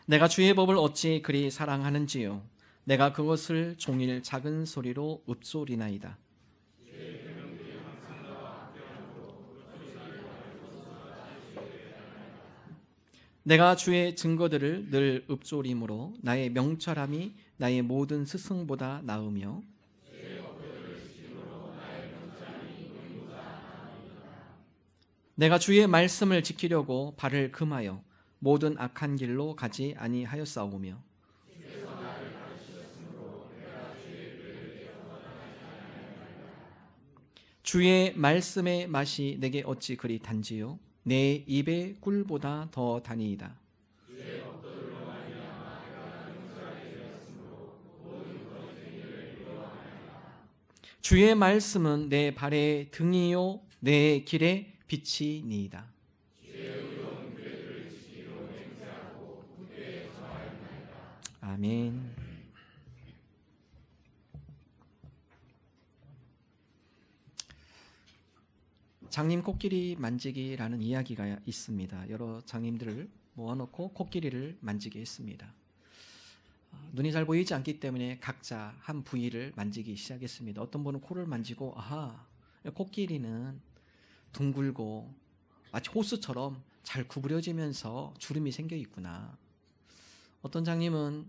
내가 주의 법을 어찌 그리 사랑하는지요. 내가 그것을 종일 작은 소리로 읊소리나이다. 내가 주의 증거들을 늘 읊조림으로 나의 명철함이 나의 모든 스승보다 나으며 내가 주의 말씀을 지키려고 발을 금하여 모든 악한 길로 가지 아니하였사오며 주의 말씀의 맛이 내게 어찌 그리 단지요 내 입의 꿀보다 더 다니이다. 주의 말씀은 내 발의 등이요 내 길의 빛이니이다. 아멘. 장님 코끼리 만지기라는 이야기가 있습니다. 여러 장님들을 모아놓고 코끼리를 만지게 했습니다. 눈이 잘 보이지 않기 때문에 각자 한 부위를 만지기 시작했습니다. 어떤 분은 코를 만지고 아하, 코끼리는 둥글고 마치 호수처럼 잘 구부려지면서 주름이 생겨 있구나. 어떤 장님은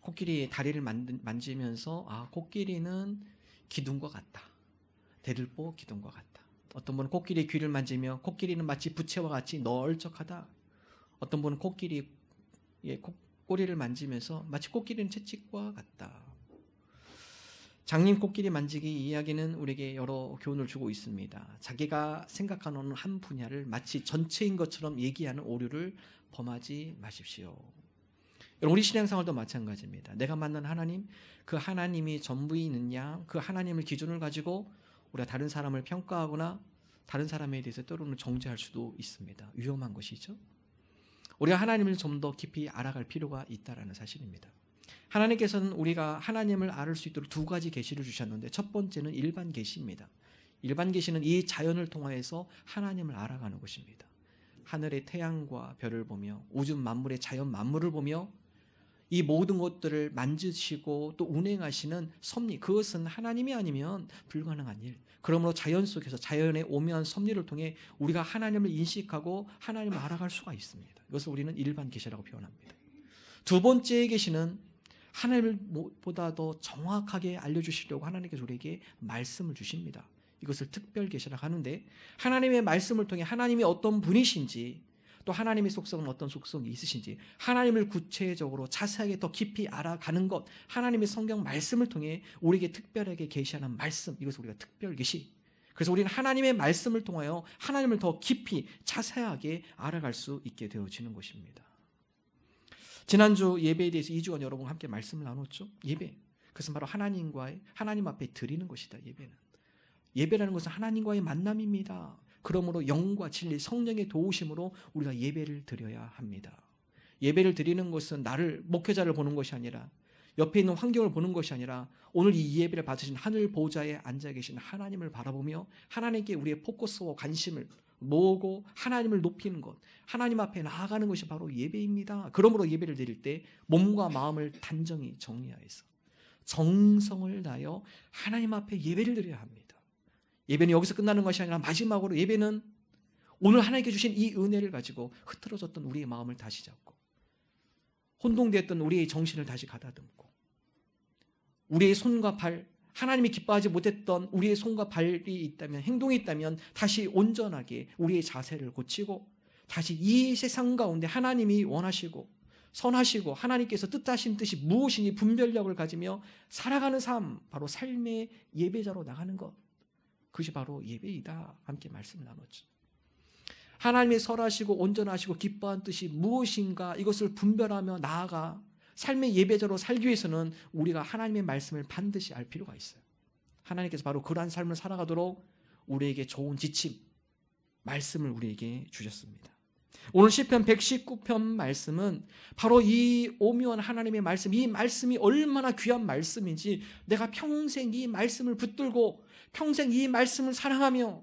코끼리의 다리를 만지면서 아, 코끼리는 기둥과 같다. 대들보 기둥과 같다. 어떤 분은 코끼리의 귀를 만지며 코끼리는 마치 부채와 같이 널쩍하다. 어떤 분은 코끼리의 꼬리를 만지면서 마치 코끼리는 채찍과 같다. 장님 코끼리 만지기 이야기는 우리에게 여러 교훈을 주고 있습니다. 자기가 생각하는 한 분야를 마치 전체인 것처럼 얘기하는 오류를 범하지 마십시오. 우리 신앙생활도 마찬가지입니다. 내가 만난 하나님, 그 하나님이 전부이느냐, 그 하나님을 기준을 가지고 우리가 다른 사람을 평가하거나 다른 사람에 대해서 때로는 정죄할 수도 있습니다. 위험한 것이죠. 우리가 하나님을 좀 더 깊이 알아갈 필요가 있다는 사실입니다. 하나님께서는 우리가 하나님을 알을 수 있도록 두 가지 계시를 주셨는데 첫 번째는 일반 계시입니다. 일반 계시는 이 자연을 통하여서 하나님을 알아가는 것입니다. 하늘의 태양과 별을 보며 우주 만물의 자연 만물을 보며 이 모든 것들을 만지시고 또 운행하시는 섭리, 그것은 하나님이 아니면 불가능한 일. 그러므로 자연 속에서 자연의 오묘한 섭리를 통해 우리가 하나님을 인식하고 하나님을 알아갈 수가 있습니다. 이것을 우리는 일반 계시라고 표현합니다. 두 번째 계시는 하나님보다 더 정확하게 알려주시려고 하나님께서 우리에게 말씀을 주십니다. 이것을 특별 계시라고 하는데 하나님의 말씀을 통해 하나님이 어떤 분이신지 또 하나님의 속성은 어떤 속성이 있으신지 하나님을 구체적으로 자세하게 더 깊이 알아가는 것, 하나님의 성경 말씀을 통해 우리에게 특별하게 계시하는 말씀, 이것을 우리가 특별 계시. 그래서 우리는 하나님의 말씀을 통하여 하나님을 더 깊이 자세하게 알아갈 수 있게 되어지는 것입니다. 지난주 예배에 대해서 2주간 여러분과 함께 말씀을 나눴죠. 예배, 그것은 바로 하나님 앞에 드리는 것이다. 예배라는 것은 하나님과의 만남입니다. 그러므로 영과 진리, 성령의 도우심으로 우리가 예배를 드려야 합니다. 예배를 드리는 것은 나를, 목회자를 보는 것이 아니라 옆에 있는 환경을 보는 것이 아니라 오늘 이 예배를 받으신 하늘 보좌에 앉아 계신 하나님을 바라보며 하나님께 우리의 포커스와 관심을 모으고 하나님을 높이는 것, 하나님 앞에 나아가는 것이 바로 예배입니다. 그러므로 예배를 드릴 때 몸과 마음을 단정히 정리하여서 정성을 다하여 하나님 앞에 예배를 드려야 합니다. 예배는 여기서 끝나는 것이 아니라 마지막으로 예배는 오늘 하나님께 주신 이 은혜를 가지고 흐트러졌던 우리의 마음을 다시 잡고 혼동되었던 우리의 정신을 다시 가다듬고 우리의 손과 발, 하나님이 기뻐하지 못했던 우리의 손과 발이 있다면, 행동이 있다면 다시 온전하게 우리의 자세를 고치고 다시 이 세상 가운데 하나님이 원하시고 선하시고 하나님께서 뜻하신 뜻이 무엇이니 분별력을 가지며 살아가는 삶, 바로 삶의 예배자로 나가는 것, 그것이 바로 예배이다. 함께 말씀을 나눴죠. 하나님이 설하시고 온전하시고 기뻐한 뜻이 무엇인가 이것을 분별하며 나아가 삶의 예배자로 살기 위해서는 우리가 하나님의 말씀을 반드시 알 필요가 있어요. 하나님께서 바로 그러한 삶을 살아가도록 우리에게 좋은 지침, 말씀을 우리에게 주셨습니다. 오늘 시편 119편 말씀은 바로 이 오묘한 하나님의 말씀, 이 말씀이 얼마나 귀한 말씀인지 내가 평생 이 말씀을 붙들고 평생 이 말씀을 사랑하며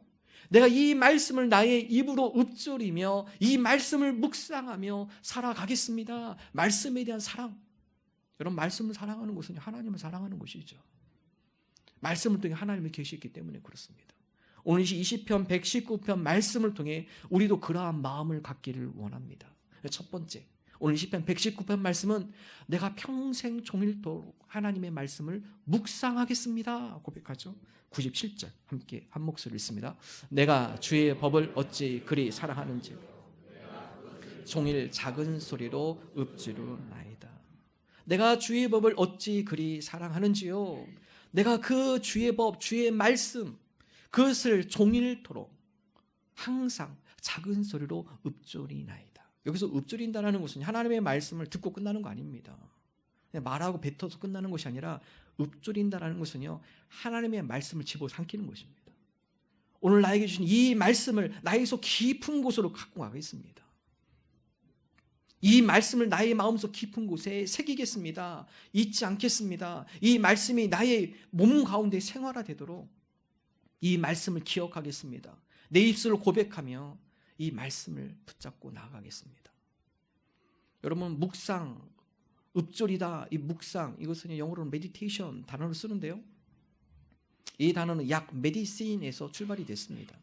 내가 이 말씀을 나의 입으로 읊조리며 이 말씀을 묵상하며 살아가겠습니다. 말씀에 대한 사랑. 여러분, 말씀을 사랑하는 것은 하나님을 사랑하는 것이죠. 말씀을 통해 하나님이 계시기 때문에 그렇습니다. 오늘 20편 119편 말씀을 통해 우리도 그러한 마음을 갖기를 원합니다. 첫 번째, 오늘 20편 119편 말씀은 내가 평생 종일토록 하나님의 말씀을 묵상하겠습니다 고백하죠. 97절 함께 한 목소리 읽습니다. 내가 주의 법을 어찌 그리 사랑하는지 종일 작은 소리로 읊조리나이다. 내가 주의 법을 어찌 그리 사랑하는지요. 내가 그 주의 법, 주의 말씀, 그것을 종일토록 항상 작은 소리로 읊조리나이다. 여기서 읊조린다는 것은 하나님의 말씀을 듣고 끝나는 거 아닙니다. 그냥 말하고 뱉어서 끝나는 것이 아니라 읊조린다는 것은요, 하나님의 말씀을 집어삼키는 것입니다. 오늘 나에게 주신 이 말씀을 나의 속 깊은 곳으로 갖고 가겠습니다. 이 말씀을 나의 마음속 깊은 곳에 새기겠습니다. 잊지 않겠습니다. 이 말씀이 나의 몸 가운데 생활화되도록 이 말씀을 기억하겠습니다. 내 입술로 고백하며 이 말씀을 붙잡고 나아가겠습니다. 여러분, 묵상, 읊조리다, 이 묵상, 이것은 영어로는 메디테이션 단어를 쓰는데요. 이 단어는 약 메디신에서 출발이 됐습니다.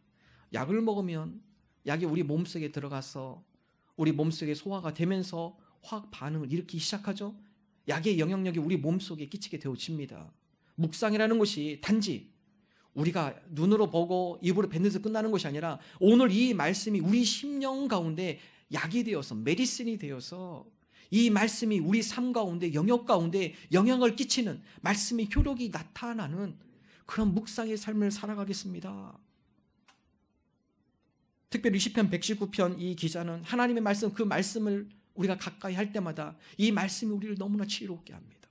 약을 먹으면 약이 우리 몸속에 들어가서 우리 몸속에 소화가 되면서 화학 반응을 일으키기 시작하죠. 약의 영향력이 우리 몸속에 끼치게 되어집니다. 묵상이라는 것이 단지 우리가 눈으로 보고 입으로 뱉는데서 끝나는 것이 아니라 오늘 이 말씀이 우리 심령 가운데 약이 되어서 메디신이 되어서 이 말씀이 우리 삶 가운데 영역 가운데 영향을 끼치는 말씀의 효력이 나타나는 그런 묵상의 삶을 살아가겠습니다. 특별히 시편 119편 이 기자는 하나님의 말씀, 그 말씀을 우리가 가까이 할 때마다 이 말씀이 우리를 너무나 지혜롭게 합니다.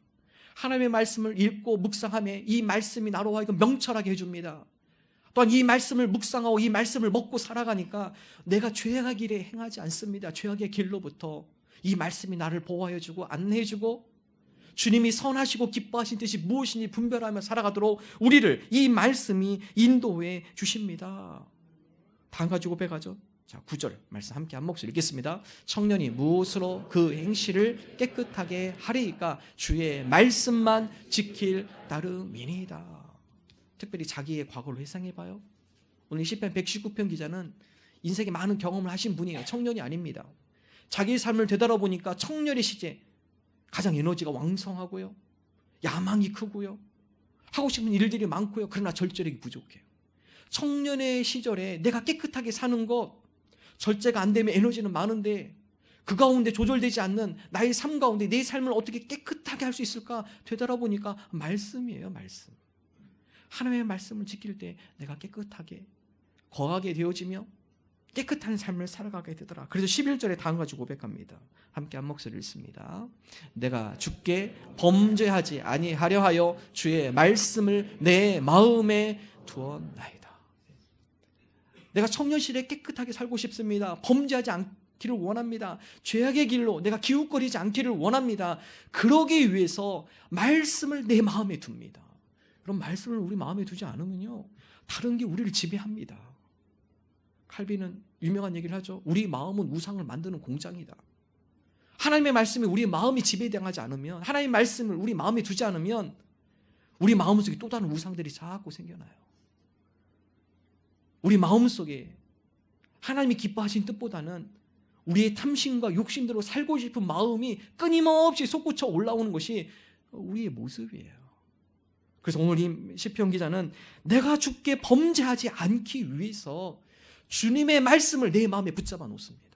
하나님의 말씀을 읽고 묵상하며 이 말씀이 나로 하여금 명철하게 해줍니다. 또한 이 말씀을 묵상하고 이 말씀을 먹고 살아가니까 내가 죄악의 길에 행하지 않습니다. 죄악의 길로부터 이 말씀이 나를 보호해주고 안내해주고 주님이 선하시고 기뻐하신 뜻이 무엇인지 분별하며 살아가도록 우리를 이 말씀이 인도해 주십니다. 다 가지고 배가죠. 자, 9절 말씀 함께 한 목소리 읽겠습니다. 청년이 무엇으로 그 행실을 깨끗하게 하리이까 주의 말씀만 지킬 따름이니이다. 특별히 자기의 과거를 회상해봐요. 오늘 시편 119편 기자는 인생에 많은 경험을 하신 분이에요. 청년이 아닙니다. 자기의 삶을 되돌아보니까 청년의 시제 가장 에너지가 왕성하고요, 야망이 크고요, 하고 싶은 일들이 많고요. 그러나 절제력이 부족해요. 청년의 시절에 내가 깨끗하게 사는 것, 절제가 안 되면 에너지는 많은데 그 가운데 조절되지 않는 나의 삶 가운데 내 삶을 어떻게 깨끗하게 할 수 있을까 되돌아보니까 말씀이에요. 말씀. 하나님의 말씀을 지킬 때 내가 깨끗하게 거하게 되어지며 깨끗한 삶을 살아가게 되더라. 그래서 11절에 다음 가지고 고백합니다. 함께 한 목소리 읽습니다. 내가 주께 범죄하지 아니하려 하여 주의 말씀을 내 마음에 두었나이다. 내가 청년실에 깨끗하게 살고 싶습니다. 범죄하지 않기를 원합니다. 죄악의 길로 내가 기웃거리지 않기를 원합니다. 그러기 위해서 말씀을 내 마음에 둡니다. 그럼 말씀을 우리 마음에 두지 않으면요, 다른 게 우리를 지배합니다. 칼빈은 유명한 얘기를 하죠. 우리 마음은 우상을 만드는 공장이다. 하나님의 말씀이 우리 마음이 지배당하지 않으면, 하나님의 말씀을 우리 마음에 두지 않으면 우리 마음속에 또 다른 우상들이 자꾸 생겨나요. 우리 마음속에 하나님이 기뻐하신 뜻보다는 우리의 탐심과 욕심대로 살고 싶은 마음이 끊임없이 솟구쳐 올라오는 것이 우리의 모습이에요. 그래서 오늘 이 시편 기자는 내가 주께 범죄하지 않기 위해서 주님의 말씀을 내 마음에 붙잡아 놓습니다.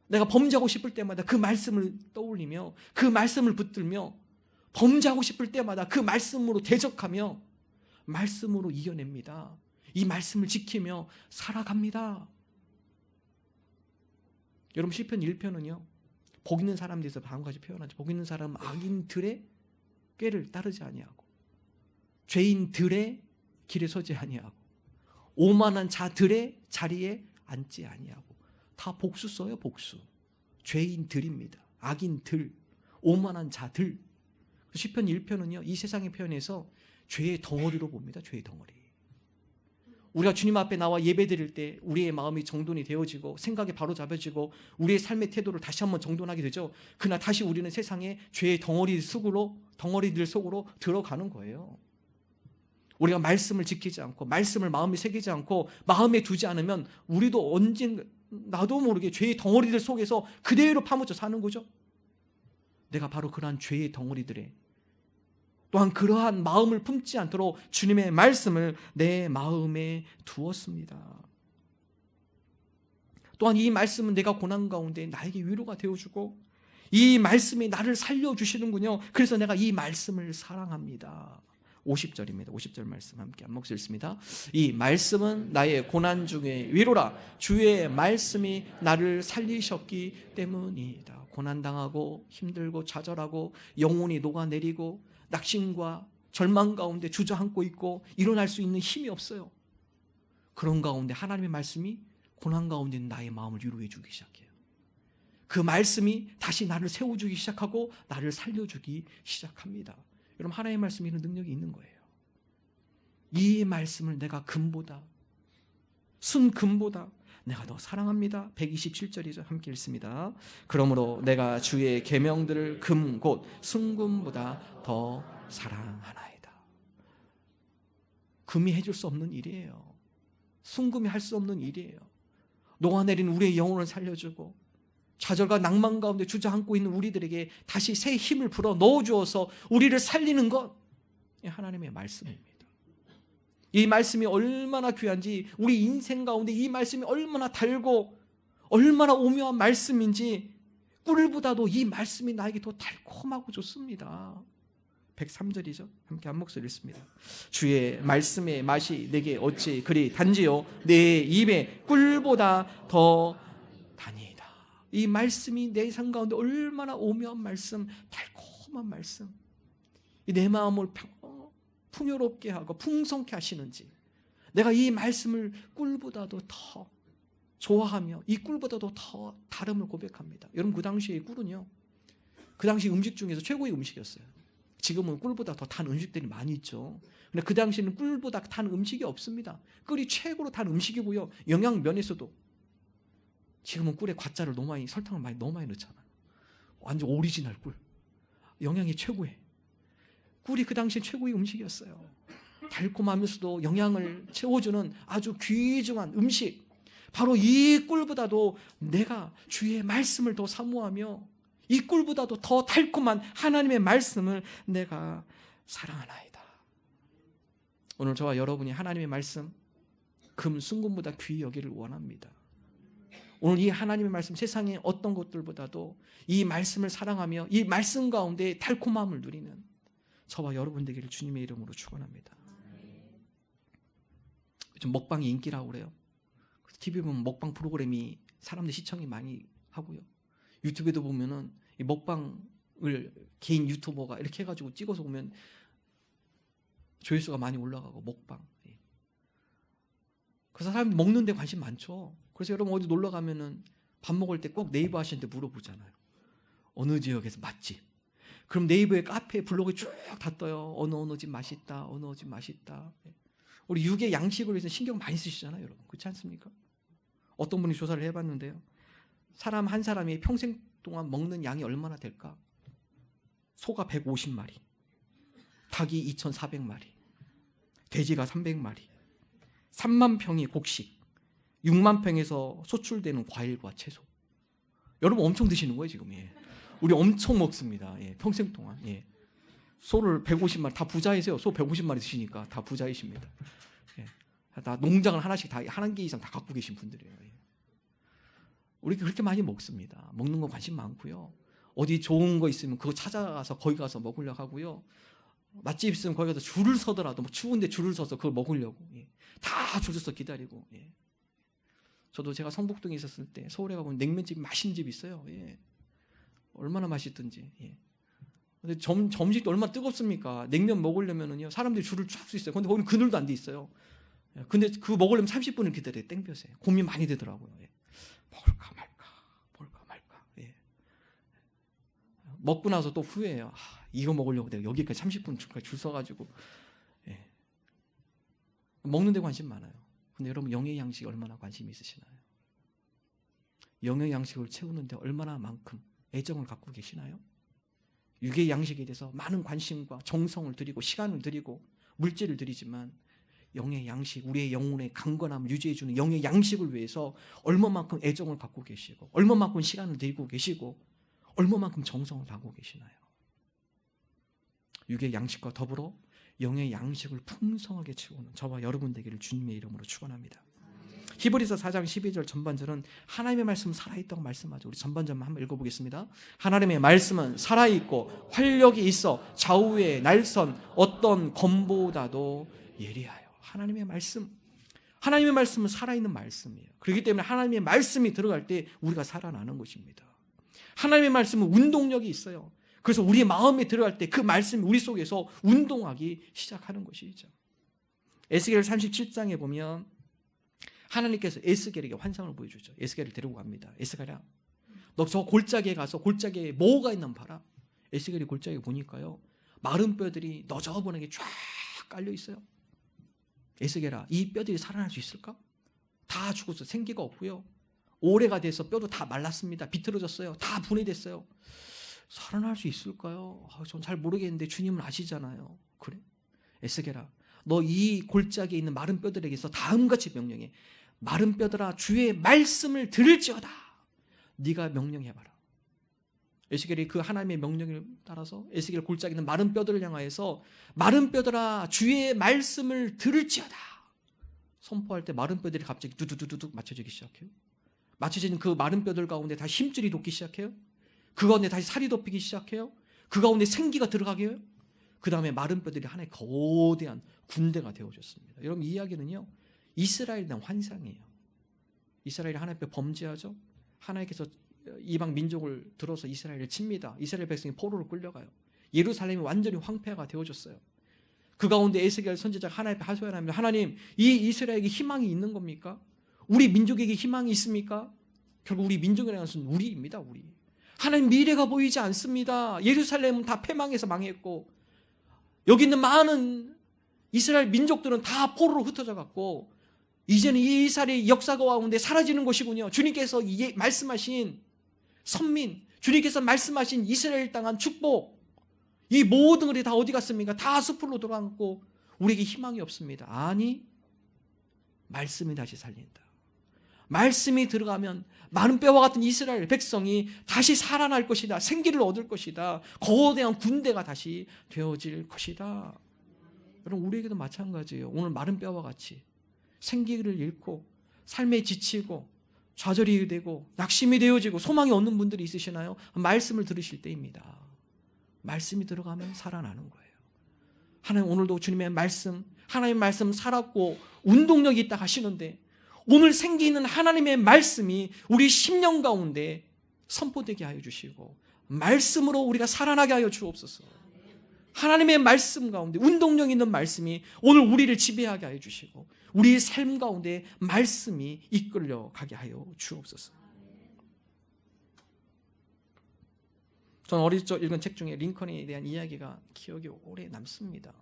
내가 범죄하고 싶을 때마다 그 말씀을 떠올리며 그 말씀을 붙들며 범죄하고 싶을 때마다 그 말씀으로 대적하며 말씀으로 이겨냅니다. 이 말씀을 지키며 살아갑니다. 여러분, 시편 1편은요, 복 있는 사람에 대해서 다음 가지 표현하죠. 복 있는 사람은 악인들의 꾀를 따르지 아니하고 죄인들의 길에 서지 아니하고 오만한 자들의 자리에 앉지 아니하고. 다 복수 써요. 복수. 죄인들입니다. 악인들, 오만한 자들. 시편 1편은요 이 세상의 표현에서 죄의 덩어리로 봅니다. 죄의 덩어리. 우리가 주님 앞에 나와 예배드릴 때 우리의 마음이 정돈이 되어지고 생각이 바로잡혀지고 우리의 삶의 태도를 다시 한번 정돈하게 되죠. 그러나 다시 우리는 세상의 죄의 덩어리들 속으로 들어가는 거예요. 우리가 말씀을 지키지 않고 말씀을 마음에 새기지 않고 마음에 두지 않으면 우리도 언젠가 나도 모르게 죄의 덩어리들 속에서 그대로 파묻혀 사는 거죠. 내가 바로 그러한 죄의 덩어리들에 또한 그러한 마음을 품지 않도록 주님의 말씀을 내 마음에 두었습니다. 또한 이 말씀은 내가 고난 가운데 나에게 위로가 되어주고 이 말씀이 나를 살려주시는군요. 그래서 내가 이 말씀을 사랑합니다. 50절입니다. 50절 말씀 함께 한 목소리 읽습니다. 이 말씀은 나의 고난 중에 위로라. 주의 말씀이 나를 살리셨기 때문이다. 고난당하고 힘들고 좌절하고 영혼이 녹아내리고 낙심과 절망 가운데 주저앉고 있고 일어날 수 있는 힘이 없어요. 그런 가운데 하나님의 말씀이 고난 가운데 있는 나의 마음을 위로해 주기 시작해요. 그 말씀이 다시 나를 세워주기 시작하고 나를 살려주기 시작합니다. 여러분, 하나님의 말씀이 이런 능력이 있는 거예요. 이 말씀을 내가 금보다 순금보다 내가 더 사랑합니다. 127절이죠. 함께 읽습니다. 그러므로 내가 주의 계명들을 금 곧 순금보다 더 사랑하나이다. 금이 해줄 수 없는 일이에요. 순금이 할 수 없는 일이에요. 녹아내린 우리의 영혼을 살려주고 좌절과 낭만 가운데 주저앉고 있는 우리들에게 다시 새 힘을 불어 넣어주어서 우리를 살리는 것, 하나님의 말씀입니다. 이 말씀이 얼마나 귀한지, 우리 인생 가운데 이 말씀이 얼마나 달고 얼마나 오묘한 말씀인지 꿀보다도 이 말씀이 나에게 더 달콤하고 좋습니다. 103절이죠. 함께 한 목소리 읽습니다. 주의 말씀의 맛이 내게 어찌 그리 단지요 내 입에 꿀보다 더 다니이다. 이 말씀이 내 삶 가운데 얼마나 오묘한 말씀, 달콤한 말씀, 내 마음을 풍요롭게 하고 풍성케 하시는지, 내가 이 말씀을 꿀보다도 더 좋아하며 이 꿀보다도 더 다름을 고백합니다. 여러분, 그 당시의 꿀은요, 그 당시 음식 중에서 최고의 음식이었어요. 지금은 꿀보다 더 단 음식들이 많이 있죠. 근데 그 당시에는 꿀보다 단 음식이 없습니다. 꿀이 최고로 단 음식이고요, 영양면에서도 지금은 꿀에 과자를 너무 많이, 설탕을 너무 많이 넣잖아요. 완전 오리지널 꿀, 영양이 최고의 꿀이 그 당시 최고의 음식이었어요. 달콤하면서도 영양을 채워주는 아주 귀중한 음식, 바로 이 꿀보다도 내가 주의 말씀을 더 사모하며 이 꿀보다도 더 달콤한 하나님의 말씀을 내가 사랑하나이다. 오늘 저와 여러분이 하나님의 말씀 금, 순금보다 귀히 여기를 원합니다. 오늘 이 하나님의 말씀, 세상의 어떤 것들보다도 이 말씀을 사랑하며 이 말씀 가운데 달콤함을 누리는 저와 여러분 되기를 주님의 이름으로 축원합니다. 요즘 먹방이 인기라고 그래요. TV 보면 먹방 프로그램이 사람들 시청이 많이 하고요. 유튜브에도 보면은 이 먹방을 개인 유튜버가 이렇게 해가지고 찍어서 보면 조회수가 많이 올라가고, 먹방. 그래서 사람들이 먹는 데 관심 많죠. 그래서 여러분 어디 놀러 가면은 밥 먹을 때 꼭 네이버 하시는데 물어보잖아요. 어느 지역에서 맛집. 그럼 네이버에 카페, 블로그에 쭉 다 떠요. 어느 집 맛있다, 어느 집 맛있다. 우리 육의 양식을 위해서 신경 많이 쓰시잖아요, 여러분. 그렇지 않습니까? 어떤 분이 조사를 해봤는데요, 사람 한 사람이 평생 동안 먹는 양이 얼마나 될까? 소가 150마리, 닭이 2,400마리, 돼지가 300마리, 3만 평이 곡식, 6만 평에서 소출되는 과일과 채소. 여러분 엄청 드시는 거예요 지금. 우리 엄청 먹습니다. 평생 동안. 소를 150마리, 다 부자이세요. 소 150마리 드시니까 다 부자이십니다. 다 농장을 하나씩 다 한 개 이상 다 갖고 계신 분들이에요. 우리 그렇게 많이 먹습니다. 먹는 거 관심 많고요. 어디 좋은 거 있으면 그거 찾아가서 거기 가서 먹으려고 하고요. 맛집 있으면 거기 가서 줄을 서더라도 추운데 줄을 서서 그걸 먹으려고 다 줄 서서 기다리고. 저도 제가 성북동에 있었을 때 서울에 가보면 냉면집이 맛있는 집이 있어요. 얼마나 맛있든지. 근데 점심도 얼마나 뜨겁습니까? 냉면 먹으려면은요, 사람들이 줄을 쫙 서 있어요. 근데 거기는 그늘도 안 돼 있어요. 근데 그거 먹으려면 30분을 기다려요. 땡볕에. 고민 많이 되더라고요. 먹을까 말까. 먹고 나서 또 후회해요. 이거 먹으려고 내가 여기까지 30분 줄 서가지고. 먹는 데 관심 많아요. 근데 여러분 영의 양식에 얼마나 관심이 있으시나요? 영의 양식을 채우는데 얼마나 만큼 애정을 갖고 계시나요? 육의 양식에 대해서 많은 관심과 정성을 들이고 시간을 들이고 물질을 들이지만 영의 양식, 우리의 영혼의 강건함을 유지해주는 영의 양식을 위해서 얼마만큼 애정을 갖고 계시고 얼마만큼 시간을 들이고 계시고 얼마만큼 정성을 다하고 계시나요? 육의 양식과 더불어 영의 양식을 풍성하게 채우는 저와 여러분 되기를 주님의 이름으로 축원합니다. 히브리서 4장 12절 전반절은 하나님의 말씀은 살아있다고 말씀하죠. 우리 전반절만 한번 읽어보겠습니다. 하나님의 말씀은 살아있고 활력이 있어 좌우에 날선 어떤 검보다도 예리하여. 하나님의 말씀은 살아있는 말씀이에요. 그렇기 때문에 하나님의 말씀이 들어갈 때 우리가 살아나는 것입니다. 하나님의 말씀은 운동력이 있어요. 그래서 우리 마음에 들어갈 때 그 말씀이 우리 속에서 운동하기 시작하는 것이죠. 에스겔 37장에 보면 하나님께서 에스겔에게 환상을 보여주죠. 에스겔을 데리고 갑니다. 에스겔아, 너 저 골짜기에 가서 골짜기에 뭐가 있는 봐라. 에스겔이 골짜기에 보니까요, 마른 뼈들이 너저분하게 쫙 깔려 있어요. 에스겔아, 이 뼈들이 살아날 수 있을까? 다 죽었어. 생기가 없고요. 오래가 돼서 뼈도 다 말랐습니다. 비틀어졌어요. 다 분해됐어요. 살아날 수 있을까요? 전 잘 모르겠는데 주님은 아시잖아요. 그래? 에스겔아, 너 이 골짜기에 있는 마른 뼈들에게서 다음같이 명령해. 마른 뼈들아, 주의 말씀을 들을지어다. 네가 명령해봐라. 에스겔이 그 하나님의 명령을 따라서 에스겔 골짜기에 있는 마른 뼈들을 향하여서 마른 뼈들아, 주의 말씀을 들을지어다. 선포할 때 마른 뼈들이 갑자기 두두두둑 맞춰지기 시작해요. 맞춰지는 그 마른 뼈들 가운데 다시 힘줄이 돋기 시작해요. 그 가운데 다시 살이 돋히기 시작해요. 그 가운데 생기가 들어가게 해요. 그 다음에 마른 뼈들이 하나의 거대한 군대가 되어졌습니다. 여러분, 이 이야기는요, 이스라엘에 대한 환상이에요. 이스라엘이 하나님 앞에 범죄하죠. 하나님께서 이방 민족을 들어서 이스라엘을 칩니다. 이스라엘 백성이 포로로 끌려가요. 예루살렘이 완전히 황폐화가 되어졌어요. 그 가운데 에스겔 선지자가 하나님 앞에 하소연합니다. 하나님, 이 이스라엘에게 희망이 있는 겁니까? 우리 민족에게 희망이 있습니까? 결국 우리 민족이라는 것은 우리입니다. 우리. 하나님, 미래가 보이지 않습니다. 예루살렘은 다 패망해서 망했고 여기 있는 많은 이스라엘 민족들은 다 포로로 흩어져 갔고 이제는 이 이스라엘의 역사가 가운데 사라지는 것이군요. 주님께서 말씀하신 선민, 주님께서 말씀하신 이스라엘 땅한 축복, 이 모든 것이 다 어디 갔습니까? 다 숲으로 돌아갔고 우리에게 희망이 없습니다. 아니, 말씀이 다시 살린다. 말씀이 들어가면 마른 뼈와 같은 이스라엘 백성이 다시 살아날 것이다. 생기를 얻을 것이다. 거대한 군대가 다시 되어질 것이다. 여러분, 우리에게도 마찬가지예요. 오늘 마른 뼈와 같이 생기를 잃고 삶에 지치고 좌절이 되고 낙심이 되어지고 소망이 없는 분들이 있으시나요? 말씀을 들으실 때입니다. 말씀이 들어가면 살아나는 거예요. 하나님, 오늘도 주님의 말씀, 하나님의 말씀 살았고 운동력이 있다 하시는데 오늘 생기 있는 하나님의 말씀이 우리 심령 가운데 선포되게 하여 주시고 말씀으로 우리가 살아나게 하여 주옵소서. 하나님의 말씀 가운데 운동력 있는 말씀이 오늘 우리를 지배하게 하여 주시고 우리의 삶 가운데 말씀이 이끌려 가게 하여 주옵소서. 저는 어릴 적 읽은 책 중에 링컨에 대한 이야기가 기억이 오래 남습니다.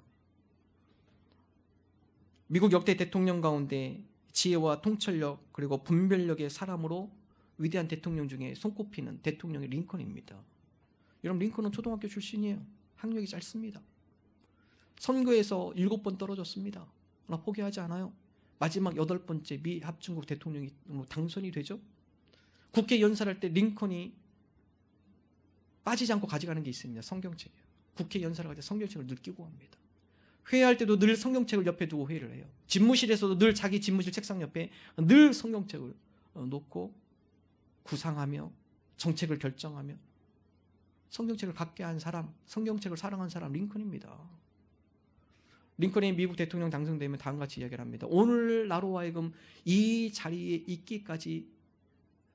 미국 역대 대통령 가운데 지혜와 통찰력 그리고 분별력의 사람으로 위대한 대통령 중에 손꼽히는 대통령이 링컨입니다. 여러분, 링컨은 초등학교 출신이에요. 학력이 짧습니다. 선거에서 7번 떨어졌습니다. 그러나 포기하지 않아요. 마지막 8번째 미 합중국 대통령이 당선이 되죠. 국회 연설할 때 링컨이 빠지지 않고 가져가는 게 있습니다. 성경책이에요. 국회 연설할 때 성경책을 늘 끼고 갑니다. 회의할 때도 늘 성경책을 옆에 두고 회의를 해요. 집무실에서도 늘 자기 집무실 책상 옆에 늘 성경책을 놓고 구상하며 정책을 결정하며 성경책을 갖게 한 사람, 성경책을 사랑한 사람 링컨입니다. 링컨이 미국 대통령 당선되면 다음같이 이야기를 합니다. 오늘 나로 하여금 이 자리에 있기까지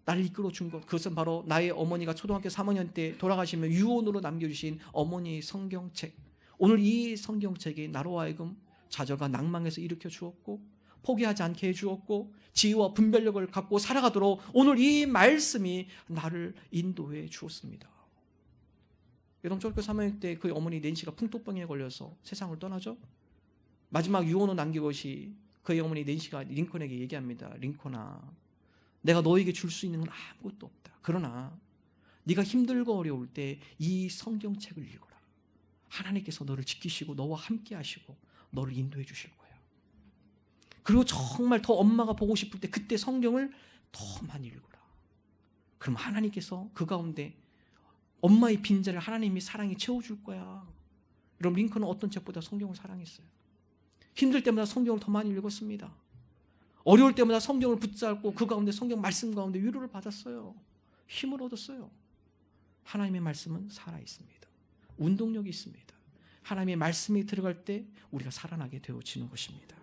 나를 이끌어 준 것, 그것은 바로 나의 어머니가 초등학교 3학년 때 돌아가시며 유언으로 남겨주신 어머니의 성경책. 오늘 이 성경책이 나로 하여금 좌절과 낭망에서 일으켜 주었고 포기하지 않게 해주었고 지혜와 분별력을 갖고 살아가도록 오늘 이 말씀이 나를 인도해 주었습니다. 여러분, 초등학교 3학년 때 그 어머니 낸시가 풍토병에 걸려서 세상을 떠나죠. 마지막 유언을 남긴 것이 그의 어머니 낸시가 링컨에게 얘기합니다. 링컨아, 내가 너에게 줄 수 있는 건 아무것도 없다. 그러나 네가 힘들고 어려울 때 이 성경책을 읽어라. 하나님께서 너를 지키시고 너와 함께 하시고 너를 인도해 주실 거야. 그리고 정말 더 엄마가 보고 싶을 때 그때 성경을 더 많이 읽어라. 그럼 하나님께서 그 가운데 엄마의 빈자를 하나님이 사랑이 채워줄 거야. 여러분, 링컨은 어떤 책보다 성경을 사랑했어요. 힘들 때마다 성경을 더 많이 읽었습니다. 어려울 때마다 성경을 붙잡고 그 가운데 성경 말씀 가운데 위로를 받았어요. 힘을 얻었어요. 하나님의 말씀은 살아있습니다. 운동력이 있습니다. 하나님의 말씀이 들어갈 때 우리가 살아나게 되어지는 것입니다.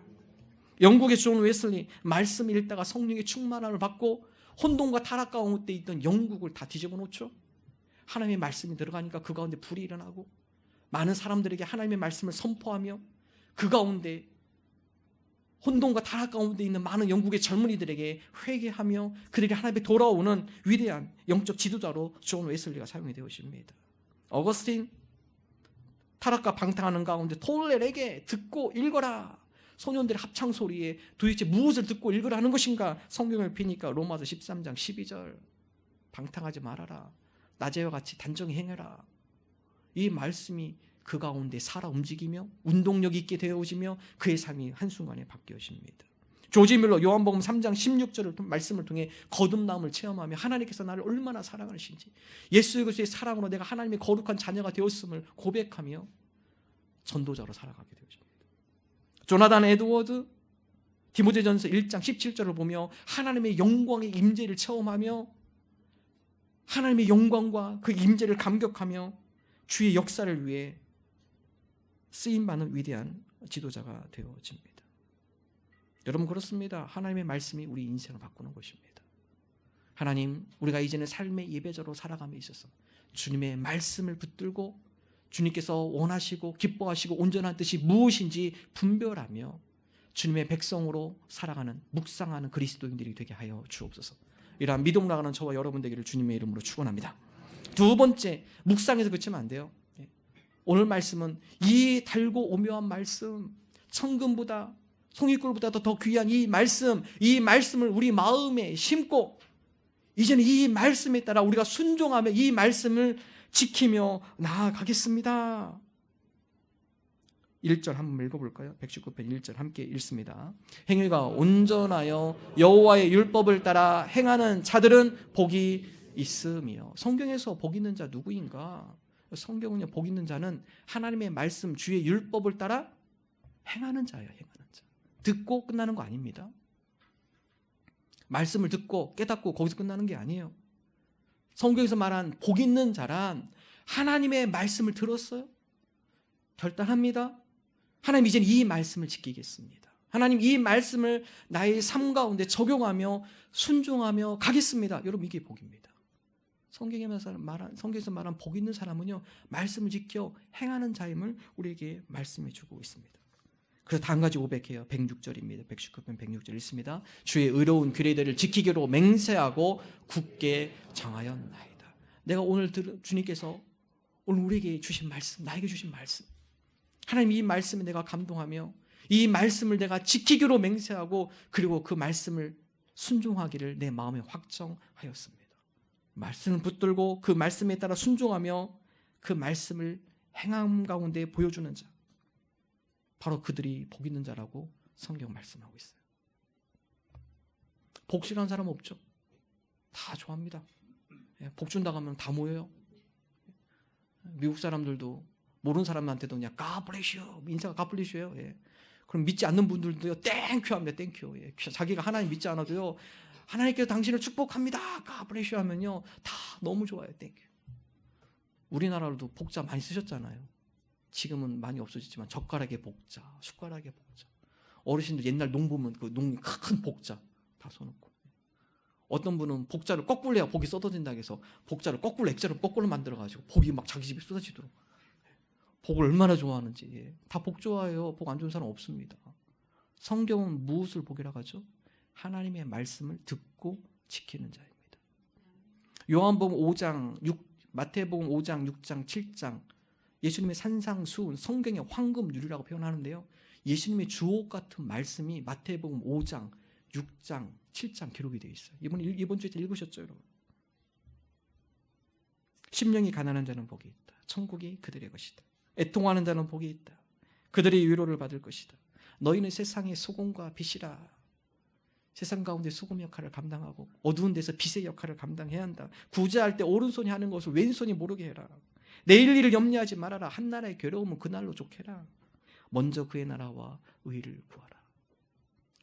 영국의 존 웨슬리, 말씀 읽다가 성령의 충만함을 받고 혼돈과 타락 가운데 있던 영국을 다 뒤집어 놓죠. 하나님의 말씀이 들어가니까 그 가운데 불이 일어나고 많은 사람들에게 하나님의 말씀을 선포하며 그 가운데 혼돈과 타락 가운데 있는 많은 영국의 젊은이들에게 회개하며 그들이 하나님께 돌아오는 위대한 영적 지도자로 존 웨슬리가 사용이 되어집니다. 어거스틴, 타락과 방탕하는 가운데 톨레에게 듣고 읽어라. 소년들의 합창 소리에 도대체 무엇을 듣고 읽으라 하는 것인가? 성경을 피니까 로마서 13장 12절, 방탕하지 말아라. 낮에와 같이 단정히 행해라. 이 말씀이 그 가운데 살아 움직이며 운동력 있게 되어지며 그의 삶이 한순간에 바뀌어집니다. 조지 밀러 요한복음 3장 16절을 말씀을 통해 거듭남을 체험하며 하나님께서 나를 얼마나 사랑하시는지, 예수 그리스도의 사랑으로 내가 하나님의 거룩한 자녀가 되었음을 고백하며 전도자로 살아가게 되어집니다. 조나단 에드워드, 디모데전서 1장 17절을 보며 하나님의 영광의 임재를 체험하며 하나님의 영광과 그 임재를 감격하며 주의 역사를 위해 쓰임받는 위대한 지도자가 되어집니다. 여러분, 그렇습니다. 하나님의 말씀이 우리 인생을 바꾸는 것입니다. 하나님, 우리가 이제는 삶의 예배자로 살아감에 있어서 주님의 말씀을 붙들고 주님께서 원하시고 기뻐하시고 온전한 뜻이 무엇인지 분별하며 주님의 백성으로 살아가는, 묵상하는 그리스도인들이 되게 하여 주옵소서. 이러한 믿음 나가는 저와 여러분 되기를 주님의 이름으로 축원합니다. 두 번째, 묵상에서 그치면 안 돼요. 오늘 말씀은 이 달고 오묘한 말씀, 천금보다 송이꿀보다 더 귀한 이 말씀을 우리 마음에 심고 이제는 이 말씀에 따라 우리가 순종하며 이 말씀을 지키며 나아가겠습니다. 1절 한번 읽어볼까요? 119편 1절 함께 읽습니다. 행위가 온전하여 여호와의 율법을 따라 행하는 자들은 복이 있으며. 성경에서 복 있는 자 누구인가? 성경은요, 복 있는 자는 하나님의 말씀, 주의 율법을 따라 행하는 자예요. 행하는 자. 듣고 끝나는 거 아닙니다. 말씀을 듣고 깨닫고 거기서 끝나는 게 아니에요. 성경에서 말한 복 있는 자란 하나님의 말씀을 들었어요. 결단합니다. 하나님, 이제는 이 말씀을 지키겠습니다. 하나님, 이 말씀을 나의 삶 가운데 적용하며 순종하며 가겠습니다. 여러분, 이게 복입니다. 성경에서 말한 복 있는 사람은요, 말씀을 지켜 행하는 자임을 우리에게 말씀해 주고 있습니다. 그래서 한 가지 고백해요. 106절입니다. 119편 106절 읽습니다. 주의 의로운 규례들을 지키기로 맹세하고 굳게 정하였나이다. 내가 오늘 주님께서 오늘 우리에게 주신 말씀, 나에게 주신 말씀, 하나님, 이 말씀에 내가 감동하며 이 말씀을 내가 지키기로 맹세하고 그리고 그 말씀을 순종하기를 내 마음에 확정하였습니다. 말씀을 붙들고 그 말씀에 따라 순종하며 그 말씀을 행함 가운데 보여주는 자, 바로 그들이 복 있는 자라고 성경 말씀하고 있어요. 복 싫어하는 사람 없죠? 다 좋아합니다. 복 준다고 하면 다 모여요. 미국 사람들도 모르는 사람한테도 그냥 God bless you, 인사가 God bless you예요. 예. 그럼 믿지 않는 분들도요, 땡큐 합니다. 땡큐. 예. 자기가 하나님 믿지 않아도요, 하나님께서 당신을 축복합니다, God bless you 하면요, 다 너무 좋아요. 땡큐. 우리나라로도 복자 많이 쓰셨잖아요. 지금은 많이 없어졌지만 젓가락의 복자, 숟가락의 복자. 어르신들 옛날 농 보면 그 농 큰 복자 다 써놓고. 어떤 분은 복자를 거꾸로 해야 복이 쏟아진다고 해서 복자를 거꾸로, 액자를 거꾸로 만들어가지고 복이 막 자기 집에 쏟아지도록. 복을 얼마나 좋아하는지. 예. 다 복 좋아해요. 복 안 좋은 사람 없습니다. 성경은 무엇을 복이라고 하죠? 하나님의 말씀을 듣고 지키는 자입니다. 요한복음 5장, 마태복음 5장, 6장, 7장, 예수님의 산상수훈, 성경의 황금유리라고 표현하는데요, 예수님의 주옥 같은 말씀이 마태복음 5장, 6장, 7장 기록이 되어 있어요. 이번 주에 읽으셨죠, 여러분? 심령이 가난한 자는 복이 있다. 천국이 그들의 것이다. 애통하는 자는 복이 있다. 그들의 위로를 받을 것이다. 너희는 세상의 소금과 빛이라. 세상 가운데 소금 역할을 감당하고 어두운 데서 빛의 역할을 감당해야 한다. 구제할 때 오른손이 하는 것을 왼손이 모르게 해라. 내일 일을 염려하지 말아라. 한 나라의 괴로움은 그날로 좋게라. 먼저 그의 나라와 의를 구하라.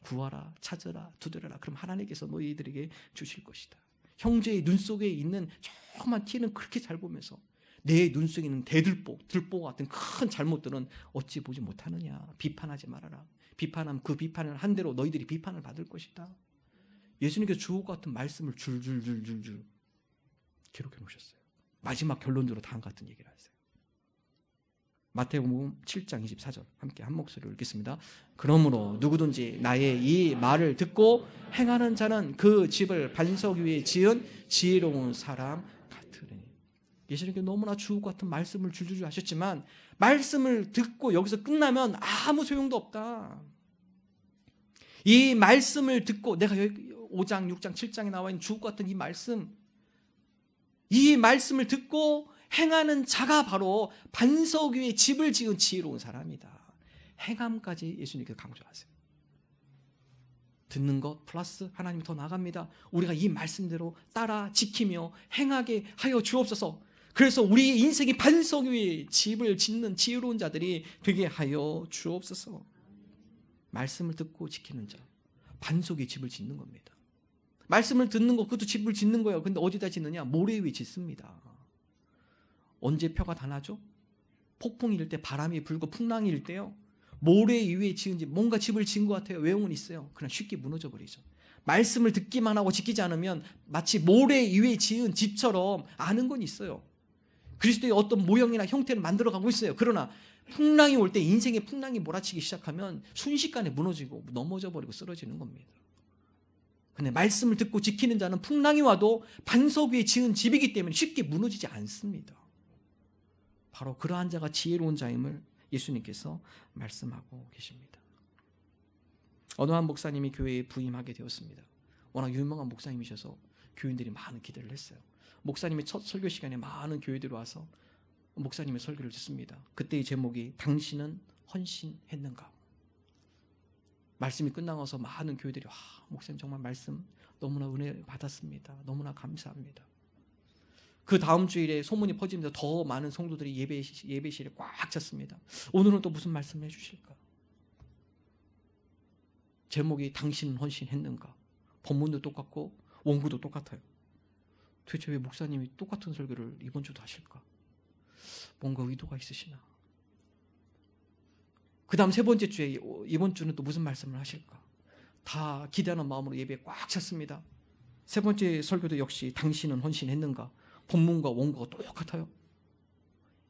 구하라, 찾으라, 두드려라. 그럼 하나님께서 너희들에게 주실 것이다. 형제의 눈 속에 있는 조그만 티는 그렇게 잘 보면서 내 눈 속에 있는 들보 같은 큰 잘못들은 어찌 보지 못하느냐. 비판하지 말아라. 비판하면 그 비판을 한 대로 너희들이 비판을 받을 것이다. 예수님께서 주옥 같은 말씀을 줄줄줄줄줄 기록해 놓으셨어요. 마지막 결론적으로 다음 같은 얘기를 하세요. 마태복음 7장 24절 함께 한 목소리로 읽겠습니다. 그러므로 누구든지 나의 이 말을 듣고 행하는 자는 그 집을 반석 위에 지은 지혜로운 사람 같으니. 예수님께서 너무나 주옥 같은 말씀을 줄줄줄 하셨지만 말씀을 듣고 여기서 끝나면 아무 소용도 없다. 이 말씀을 듣고 내가 여기 5장, 6장, 7장에 나와 있는 주옥 같은 이 말씀을 듣고 행하는 자가 바로 반석 위에 집을 지은 지혜로운 사람이다. 행함까지 예수님께서 강조하세요. 듣는 것 플러스 하나님이 더 나아갑니다. 우리가 이 말씀대로 따라 지키며 행하게 하여 주옵소서. 그래서 우리의 인생이 반석 위에 집을 짓는 지혜로운 자들이 되게 하여 주옵소서. 말씀을 듣고 지키는 자, 반석 위에 집을 짓는 겁니다. 말씀을 듣는 것, 그것도 집을 짓는 거예요. 근데 어디다 짓느냐? 모래 위에 짓습니다. 언제 표가 다 나죠? 폭풍이 일 때, 바람이 불고 풍랑이 일 때요. 모래 위에 지은 집, 뭔가 집을 지은 것 같아요. 외형은 있어요. 그냥 쉽게 무너져 버리죠. 말씀을 듣기만 하고 지키지 않으면 마치 모래 위에 지은 집처럼 아는 건 있어요. 그리스도의 어떤 모형이나 형태를 만들어가고 있어요. 그러나 풍랑이 올 때, 인생의 풍랑이 몰아치기 시작하면 순식간에 무너지고 넘어져 버리고 쓰러지는 겁니다. 근데 말씀을 듣고 지키는 자는 풍랑이 와도 반석 위에 지은 집이기 때문에 쉽게 무너지지 않습니다. 바로 그러한 자가 지혜로운 자임을 예수님께서 말씀하고 계십니다. 어느 한 목사님이 교회에 부임하게 되었습니다. 워낙 유명한 목사님이셔서 교인들이 많은 기대를 했어요. 목사님의 첫 설교 시간에 많은 교회들이 와서 목사님의 설교를 듣습니다. 그때의 제목이 당신은 헌신했는가? 말씀이 끝나서 많은 교회들이 목사님 정말 말씀 너무나 은혜 받았습니다. 너무나 감사합니다. 그 다음 주일에 소문이 퍼지면서 더 많은 성도들이 예배실에 꽉 찼습니다. 오늘은 또 무슨 말씀을 해주실까? 제목이 당신은 헌신했는가? 본문도 똑같고 원구도 똑같아요. 도대체 왜 목사님이 똑같은 설교를 이번 주도 하실까? 뭔가 의도가 있으시나? 그 다음 세 번째 주에 이번 주는 또 무슨 말씀을 하실까? 다 기대하는 마음으로 예배에 꽉 찼습니다. 세 번째 설교도 역시 당신은 헌신했는가? 본문과 원고가 똑같아요.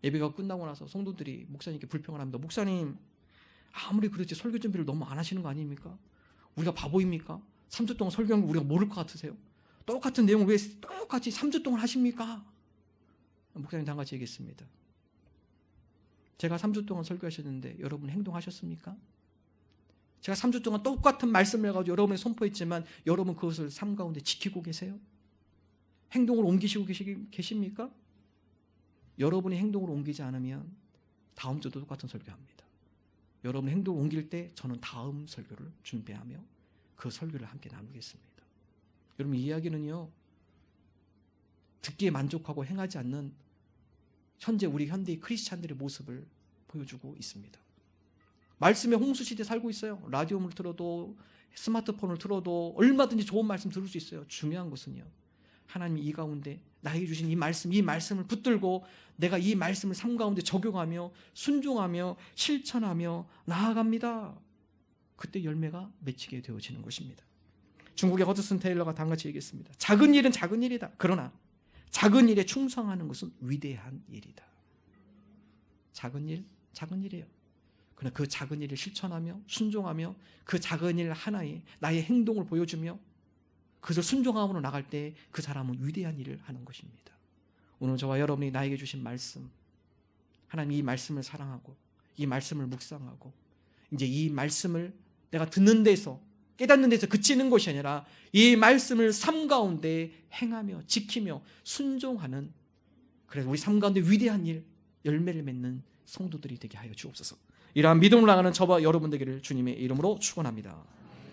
예배가 끝나고 나서 성도들이 목사님께 불평을 합니다. 목사님, 아무리 그렇지 설교 준비를 너무 안 하시는 거 아닙니까? 우리가 바보입니까? 3주 동안 설교한 거 우리가 모를 것 같으세요? 똑같은 내용을 왜 똑같이 3주 동안 하십니까? 목사님 다 같이 얘기했습니다. 제가 3주 동안 설교하셨는데 여러분 행동하셨습니까? 제가 3주 동안 똑같은 말씀을 해가지고 여러분에 선포했지만 여러분 그것을 삶 가운데 지키고 계세요? 행동을 옮기시고 계십니까? 여러분이 행동을 옮기지 않으면 다음 주도 똑같은 설교합니다. 여러분이 행동을 옮길 때 저는 다음 설교를 준비하며 그 설교를 함께 나누겠습니다. 여러분 이 이야기는요, 듣기에 만족하고 행하지 않는 현재 우리 현대의 크리스찬들의 모습을 보여주고 있습니다. 말씀의 홍수시대에 살고 있어요. 라디오를 틀어도 스마트폰을 틀어도 얼마든지 좋은 말씀 들을 수 있어요. 중요한 것은요, 하나님이 이 가운데 나에게 주신 이 말씀을 붙들고 내가 이 말씀을 삶 가운데 적용하며 순종하며 실천하며 나아갑니다. 그때 열매가 맺히게 되어지는 것입니다. 중국의 허드슨 테일러가 다음같이 얘기했습니다. 작은 일은 작은 일이다. 그러나 작은 일에 충성하는 것은 위대한 일이다. 작은 일, 작은 일이에요. 그러나 그 작은 일을 실천하며 순종하며 그 작은 일 하나에 나의 행동을 보여주며 그것을 순종함으로 나갈 때 그 사람은 위대한 일을 하는 것입니다. 오늘 저와 여러분이 나에게 주신 말씀, 하나님 이 말씀을 사랑하고 이 말씀을 묵상하고 이제 이 말씀을 내가 듣는 데서 깨닫는 데서 그치는 것이 아니라 이 말씀을 삶 가운데 행하며 지키며 순종하는, 그래서 우리 삶 가운데 위대한 일, 열매를 맺는 성도들이 되게 하여 주옵소서. 이러한 믿음으로 나가는 저와 여러분 되기를 주님의 이름으로 축원합니다.